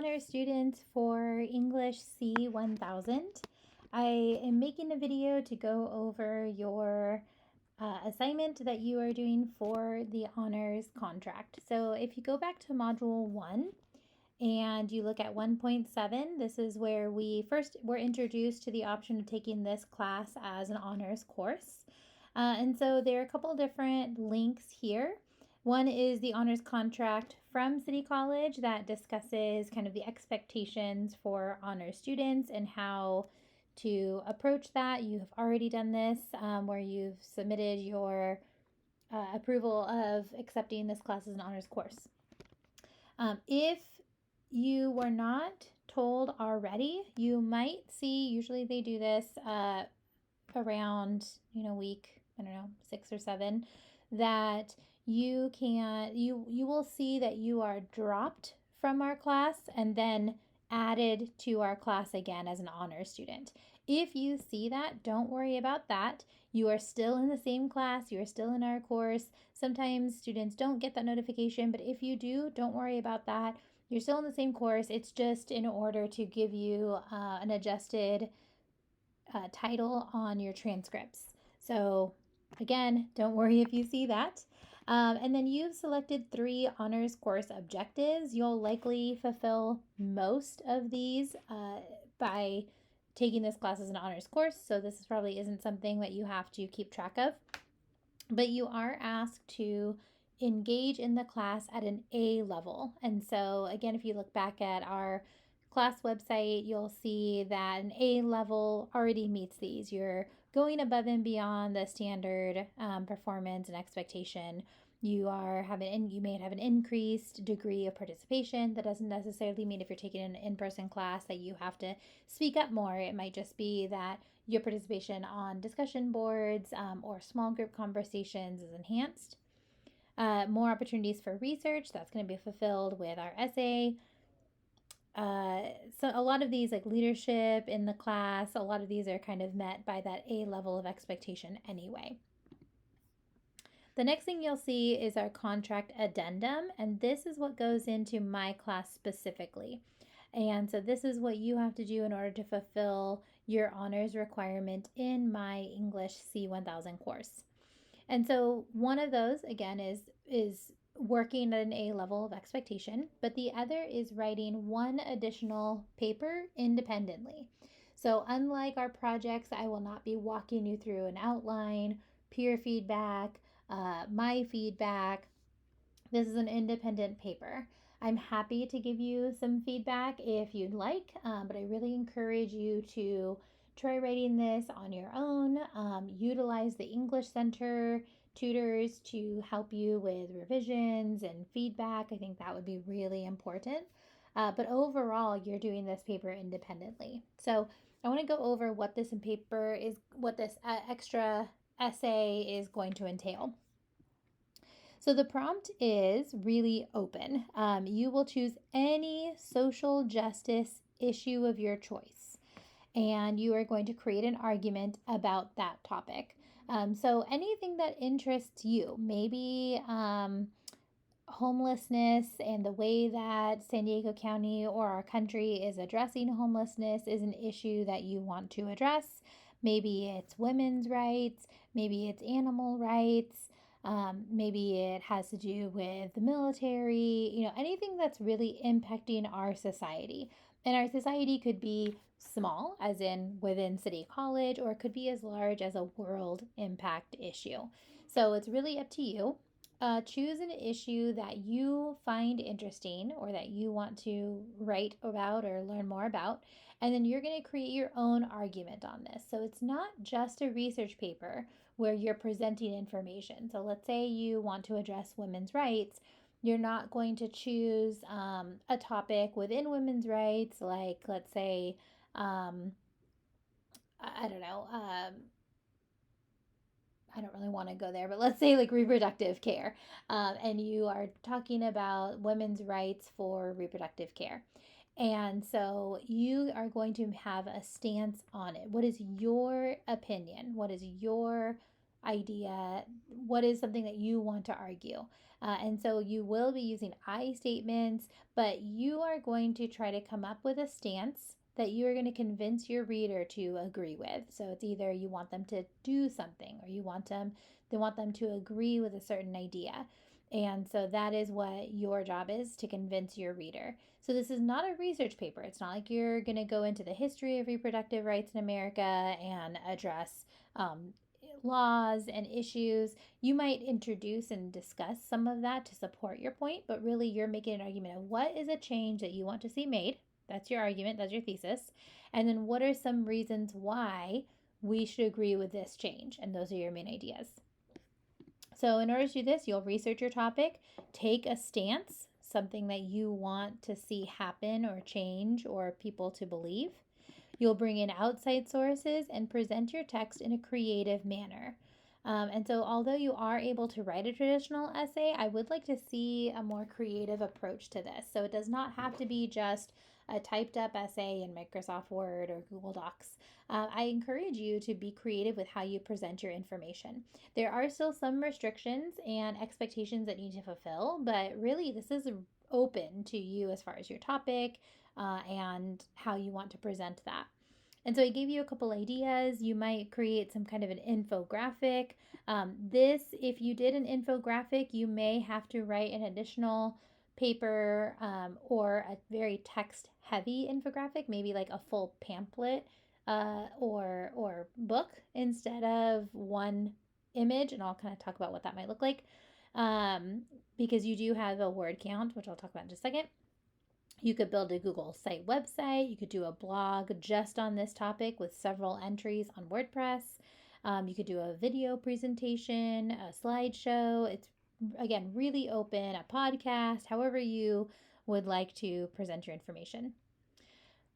honor students for English C1000. I am making a video to go over your assignment that you are doing for the honors contract. So if you go back to module 1 and you look at 1.7, this is where we first were introduced to the option of taking this class as an honors course. And so there are a couple different links here. One is the honors contract from City College that discusses kind of the expectations for honors students and how to approach that. You have already done this where you've submitted your approval of accepting this class as an honors course. If you were not told already, you might see, usually they do this around, week, 6 or 7, that you will see that you are dropped from our class and then added to our class again as an honor student. If you see that, don't worry about that. You are still in the same class. You are still in our course. Sometimes students don't get that notification, but if you do, don't worry about that. You're still in the same course. It's just in order to give you an adjusted title on your transcripts. So again, don't worry if you see that. And then you've selected 3 honors course objectives. You'll likely fulfill most of these by taking this class as an honors course. So this probably isn't something that you have to keep track of. But you are asked to engage in the class at an A level. And so again, if you look back at our class website, you'll see that an A level already meets these. You're going above and beyond the standard performance and expectation. You may have an increased degree of participation. That doesn't necessarily mean if you're taking an in-person class that you have to speak up more. It might just be that your participation on discussion boards or small group conversations is enhanced. More opportunities for research, that's going to be fulfilled with our essay. So a lot of these, like leadership in the class, a lot of these are kind of met by that A level of expectation anyway. The next thing you'll see is our contract addendum, and this is what goes into my class specifically. And so this is what you have to do in order to fulfill your honors requirement in my English C1000 course. And so one of those, again, is working at an A level of expectation, but the other is writing one additional paper independently. So unlike our projects, I will not be walking you through an outline, peer feedback, my feedback. This is an independent paper. I'm happy to give you some feedback if you'd like, but I really encourage you to try writing this on your own. Utilize the English Center tutors to help you with revisions and feedback. I think that would be really important. But overall, you're doing this paper independently. So I want to go over what this extra essay is going to entail. So the prompt is really open. You will choose any social justice issue of your choice, and you are going to create an argument about that topic. So anything that interests you, maybe homelessness and the way that San Diego County or our country is addressing homelessness is an issue that you want to address. Maybe it's women's rights, maybe it's animal rights. Maybe it has to do with the military, anything that's really impacting our society. And our society could be small, as in within City College, or it could be as large as a world impact issue. So it's really up to you. Choose an issue that you find interesting or that you want to write about or learn more about, and then you're going to create your own argument on this. So it's not just a research paper where you're presenting information. So let's say you want to address women's rights. You're not going to choose a topic within women's rights, like let's say, I don't know, I don't really want to go there, but let's say like reproductive care, and you are talking about women's rights for reproductive care. And so you are going to have a stance on it. What is your opinion? What is your idea, what is something that you want to argue. And so you will be using I statements, but you are going to try to come up with a stance that you are going to convince your reader to agree with. So it's either you want them to do something or you want them to agree with a certain idea. And so that is what your job is, to convince your reader. So this is not a research paper. It's not like you're going to go into the history of reproductive rights in America and address laws and issues. You might introduce and discuss some of that to support your point, but really you're making an argument of what is a change that you want to see made. That's your argument, that's your thesis. And then what are some reasons why we should agree with this change? And those are your main ideas. So, in order to do this, you'll research your topic, take a stance, something that you want to see happen or change or people to believe. You'll bring in outside sources and present your text in a creative manner. And so, although you are able to write a traditional essay, I would like to see a more creative approach to this. So, it does not have to be just a typed up essay in Microsoft Word or Google Docs. I encourage you to be creative with how you present your information. There are still some restrictions and expectations that you need to fulfill, but really, this is open to you as far as your topic and how you want to present that. And so I gave you a couple ideas. You might create some kind of an infographic. If you did an infographic, you may have to write an additional paper or a very text heavy infographic, maybe like a full pamphlet or book instead of one image. And I'll kind of talk about what that might look like because you do have a word count, which I'll talk about in just a second. You could build a Google site website. You could do a blog just on this topic with several entries on WordPress. You could do a video presentation, a slideshow. It's, again, really open, a podcast, however you would like to present your information.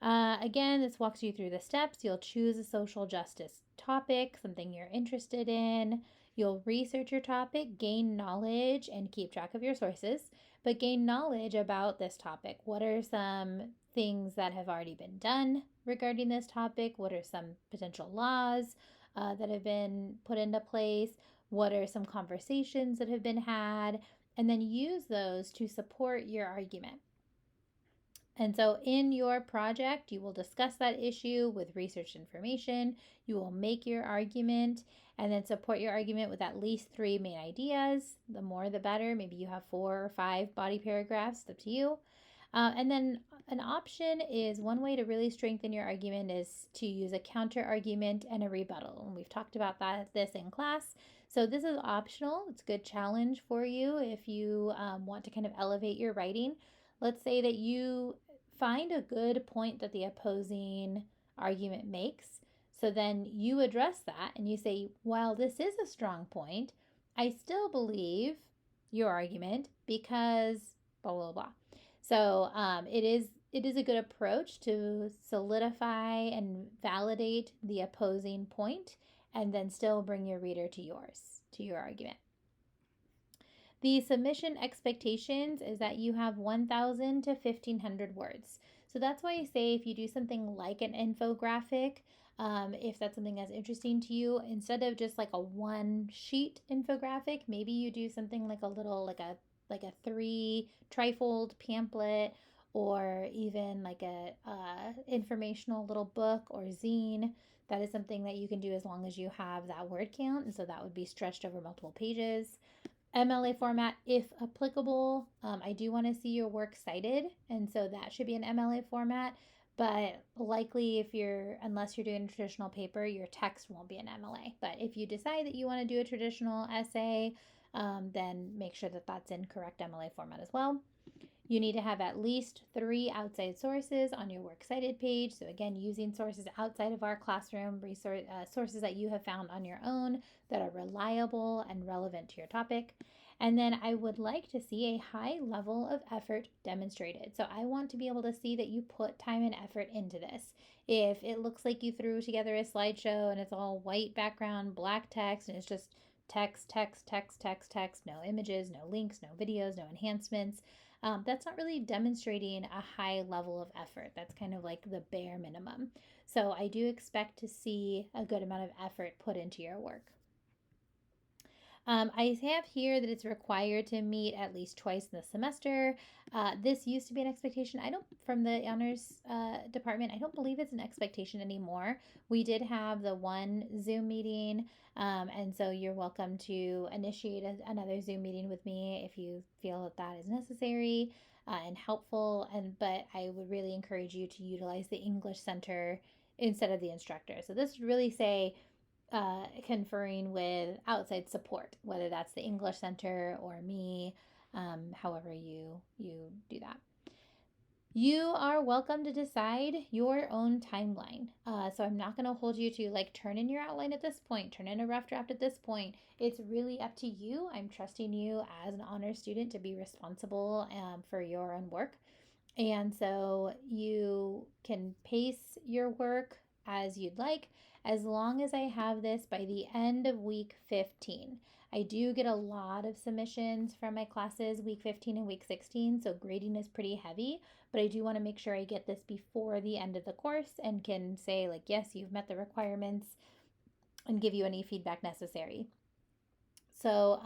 Again, this walks you through the steps. You'll choose a social justice topic, something you're interested in. You'll research your topic, gain knowledge, and keep track of your sources, but gain knowledge about this topic. What are some things that have already been done regarding this topic? What are some potential laws that have been put into place? What are some conversations that have been had? And then use those to support your argument. And so in your project, you will discuss that issue with research information. You will make your argument and then support your argument with at least 3 main ideas. The more, the better. Maybe you have 4 or 5 body paragraphs, it's up to you. And then an option is one way to really strengthen your argument is to use a counter argument and a rebuttal. And we've talked about this in class. So this is optional. It's a good challenge for you if you want to kind of elevate your writing. Let's say that you find a good point that the opposing argument makes. So then you address that and you say, while this is a strong point, I still believe your argument because blah, blah, blah. So it is a good approach to solidify and validate the opposing point and then still bring your reader to your argument. The submission expectations is that you have 1,000 to 1,500 words. So that's why I say if you do something like an infographic, if that's something that's interesting to you, instead of just like a one sheet infographic, maybe you do something like a little, like a 3 trifold pamphlet, or even like a informational little book or zine. That is something that you can do as long as you have that word count, and so that would be stretched over multiple pages. MLA format, if applicable. I do want to see your work cited, and so that should be an MLA format. But likely, unless you're doing a traditional paper, your text won't be an MLA. But if you decide that you want to do a traditional essay, then make sure that that's in correct MLA format as well. You need to have at least 3 outside sources on your works cited page. So again, using sources outside of our classroom, sources that you have found on your own that are reliable and relevant to your topic. And then I would like to see a high level of effort demonstrated. So I want to be able to see that you put time and effort into this. If it looks like you threw together a slideshow and it's all white background, black text, and it's just text, text, text, text, text, no images, no links, no videos, no enhancements, that's not really demonstrating a high level of effort. That's kind of like the bare minimum. So I do expect to see a good amount of effort put into your work. I have here that it's required to meet at least twice in the semester. This used to be an expectation. I don't, from the honors department, I don't believe it's an expectation anymore. We did have the one Zoom meeting, and so you're welcome to initiate another Zoom meeting with me if you feel that that is necessary and helpful. But I would really encourage you to utilize the English Center instead of the instructor. So this would really say conferring with outside support, whether that's the English Center or me, however you do that. You are welcome to decide your own timeline. So I'm not going to hold you to like turn in your outline at this point, turn in a rough draft at this point. It's really up to you. I'm trusting you as an honor student to be responsible for your own work. And so you can pace your work as you'd like, as long as I have this by the end of week 15. I do get a lot of submissions from my classes week 15 and week 16, so grading is pretty heavy, but I do want to make sure I get this before the end of the course and can say, like, yes, you've met the requirements and give you any feedback necessary. So,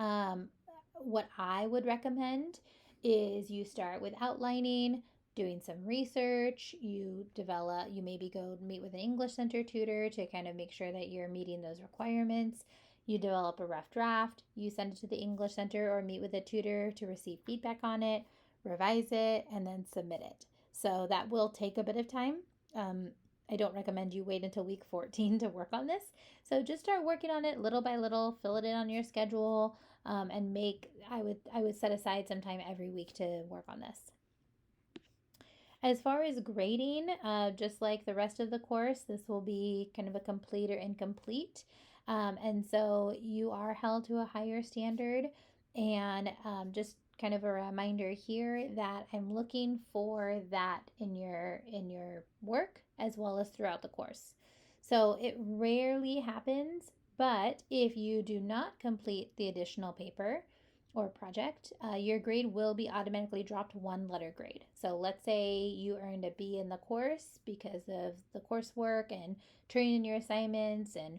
what I would recommend is you start with outlining, doing some research. You maybe go meet with an English Center tutor to kind of make sure that you're meeting those requirements. You develop a rough draft, you send it to the English Center or meet with a tutor to receive feedback on it, revise it, and then submit it. So that will take a bit of time. Um, I don't recommend you wait until week 14 to work on this. So just start working on it little by little, fill it in on your schedule, and I would set aside some time every week to work on this. As far as grading, just like the rest of the course, this will be kind of a complete or incomplete. And so you are held to a higher standard. And just kind of a reminder here that I'm looking for that in your work as well as throughout the course. So it rarely happens, but if you do not complete the additional paper, or project, your grade will be automatically dropped one letter grade. So let's say you earned a B in the course because of the coursework and turning in your assignments and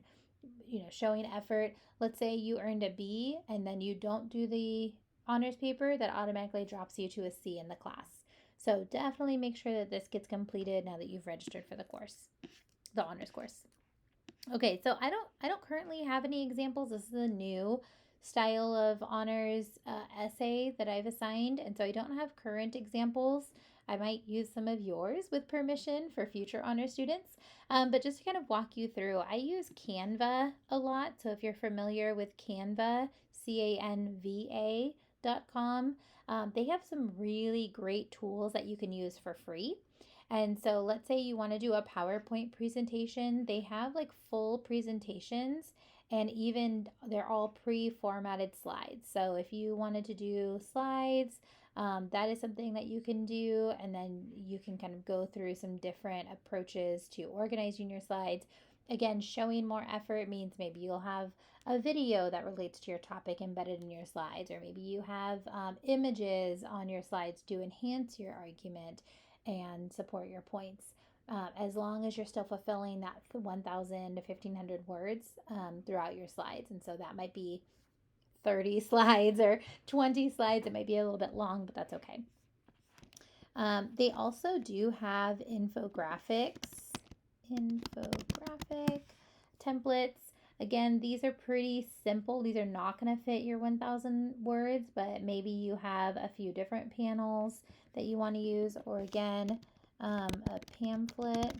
showing effort. Let's say you earned a B and then you don't do the honors paper, that automatically drops you to a C in the class. So definitely make sure that this gets completed now that you've registered for the course, the honors course. Okay, so I don't currently have any examples. This is a new style of honors essay that I've assigned, and so I don't have current examples. I might use some of yours with permission for future honor students. But just to kind of walk you through, I use Canva a lot. So if you're familiar with Canva, canva.com, they have some really great tools that you can use for free. And so let's say you want to do a PowerPoint presentation. They have like full presentations, and even they're all pre-formatted slides. So if you wanted to do slides, that is something that you can do. And then you can kind of go through some different approaches to organizing your slides. Again, showing more effort means maybe you'll have a video that relates to your topic embedded in your slides, or maybe you have images on your slides to enhance your argument and support your points. As long as you're still fulfilling that 1,000 to 1,500 words throughout your slides. And so that might be 30 slides or 20 slides. It might be a little bit long, but that's okay. They also do have infographic templates. Again, these are pretty simple. These are not going to fit your 1,000 words, but maybe you have a few different panels that you want to use, or again, a pamphlet.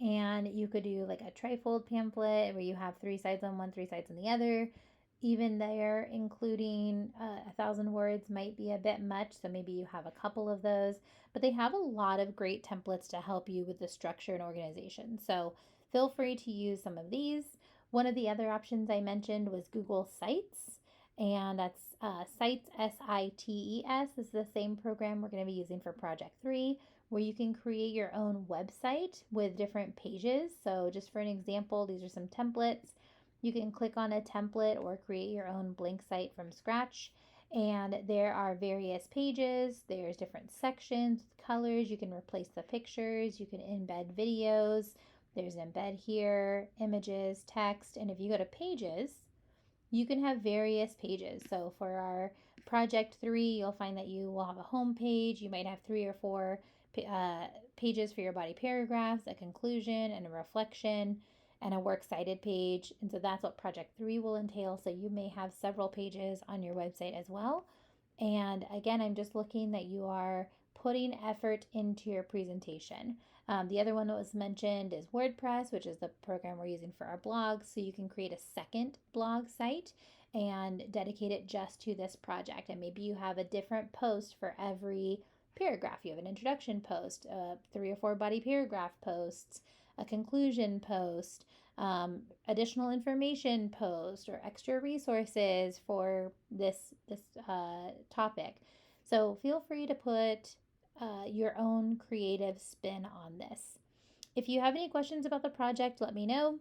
And you could do like a trifold pamphlet where you have 3 sides on one, 3 sides on the other. Even there, including 1,000 words might be a bit much, so maybe you have a couple of those. But they have a lot of great templates to help you with the structure and organization. So feel free to use some of these. One of the other options I mentioned was Google Sites, and that's Sites, SITES. This is the same program we're going to be using for Project 3, where you can create your own website with different pages. So just for an example, these are some templates. You can click on a template or create your own blank site from scratch. And there are various pages. There's different sections, colors. You can replace the pictures. You can embed videos. There's an embed here, images, text. And if you go to pages, you can have various pages. So for our project 3, you'll find that you will have a home page. You might have 3 or 4 pages for your body paragraphs, a conclusion, and a reflection, and a works cited page. And so that's what project 3 will entail. So you may have several pages on your website as well. And again, I'm just looking that you are putting effort into your presentation. The other one that was mentioned is WordPress, which is the program we're using for our blog. So you can create a second blog site and dedicate it just to this project. And maybe you have a different post for every paragraph. You have an introduction post, 3 or 4 body paragraph posts, a conclusion post, additional information post, or extra resources for this topic. So feel free to put your own creative spin on this. If you have any questions about the project, let me know.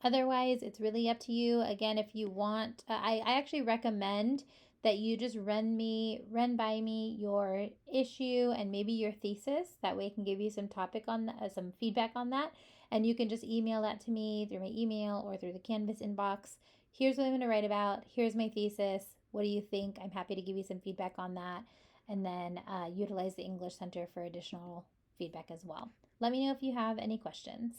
Otherwise, it's really up to you. Again, if you want, I actually recommend that you just run by me your issue and maybe your thesis. That way I can give you some some feedback on that. And you can just email that to me through my email or through the Canvas inbox. Here's what I'm going to write about. Here's my thesis. What do you think? I'm happy to give you some feedback on that. And then utilize the English Center for additional feedback as well. Let me know if you have any questions.